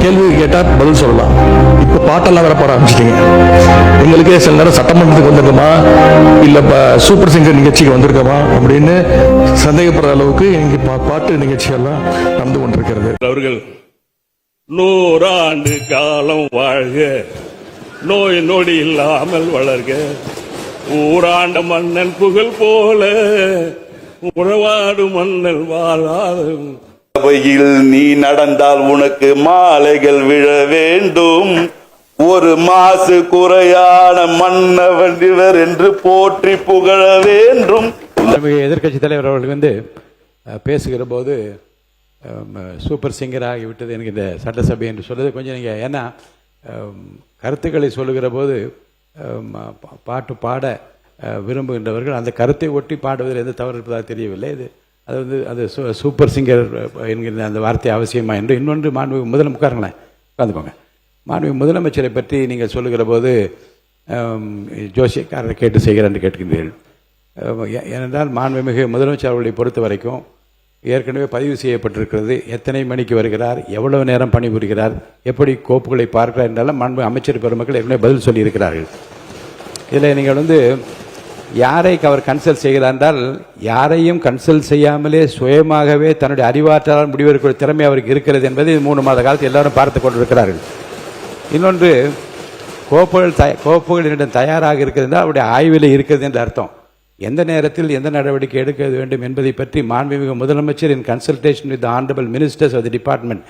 கேள்வி கேட்டால் பதில் சொல்லலாம். இப்போ பாட்டெல்லாம் வேற பாட ஆரம்பிச்சிட்டீங்க. எங்களுக்கே சில நேரம் சட்டமன்றத்துக்கு வந்திருக்கோமா இல்லை சூப்பர் சிங்கர் நிகழ்ச்சிக்கு வந்திருக்கோமா அப்படின்னு சந்தேகப்படுற அளவுக்கு இங்கே பாட்டு நிகழ்ச்சியெல்லாம் நடந்து கொண்டிருக்கிறது. அவர்கள் 100 ஆண்டு காலம் வாழ்க, நோய் நொடி இல்லாமல் வளர்க, ஊராண்ட மன்னன் புகழ் போல உறவாடு மன்னல் வாழாது. சபையில் நீ நடந்தால் உனக்கு மாலைகள் விழ வேண்டும், ஒரு மாசு குறையான மன்னவன் இவர் என்று போற்றி புகழ வேண்டும். எதிர்கட்சி தலைவர் அவர்கள் பேசுகிற போது சூப்பர் சிங்கர் ஆகிவிட்டது எனக்கு இந்த சட்டசபை என்று சொல்வது கொஞ்சம் நீங்கள், ஏன்னா கருத்துக்களை சொல்லுகிற போது பாட்டு பாட விரும்புகின்றவர்கள் அந்த கருத்தை ஒட்டி பாடுவதில் எந்த தவறு இருப்பதாக தெரியவில்லை. அது சூப்பர் சிங்கர் என்கிற அந்த வார்த்தை அவசியமா என்று. இன்னொன்று மாண்புமிகு முதலமைச்சருங்களேன் உட்காந்துக்கோங்க. மாண்புமிகு முதலமைச்சரை பற்றி நீங்கள் சொல்லுகிற போது ஜோசியக்காரரை கேட்டு செய்கிறேன் என்று கேட்கின்றீர்கள். ஏனென்றால் மாண்புமிகு முதலமைச்சர் அவர்களை பொறுத்த வரைக்கும் ஏற்கனவே பதிவு செய்யப்பட்டிருக்கிறது. எத்தனை மணிக்கு வருகிறார், எவ்வளவு நேரம் பணிபுரிகிறார், எப்படி கோப்புகளை பார்க்கிறார் என்றாலும் மாண்பு அமைச்சர் பெருமக்கள் ஏற்கனவே பதில் சொல்லியிருக்கிறார்கள். இதில் நீங்கள் யாரை அவர் கன்சல்ட் செய்கிறார் என்றால், யாரையும் கன்சல்ட் செய்யாமலே சுயமாகவே தன்னுடைய அறிவாற்றலால் முடிவெடுக்கிற திறமை அவருக்கு இருக்கிறது என்பதை 3 மாத காலத்தில் எல்லாரும் பார்த்து கொண்டிருக்கிறார்கள். இன்னொன்று, கோப்புகள் என்னிடம் தயாராக இருக்கிறது என்றால் அவருடைய ஆய்வில் இருக்கிறது என்று அர்த்தம். எந்த நேரத்தில் எந்த நடவடிக்கை எடுக்க வேண்டும் என்பதை பற்றி மாண்புமிகு முதலமைச்சர் in consultation with honourable ministers of the department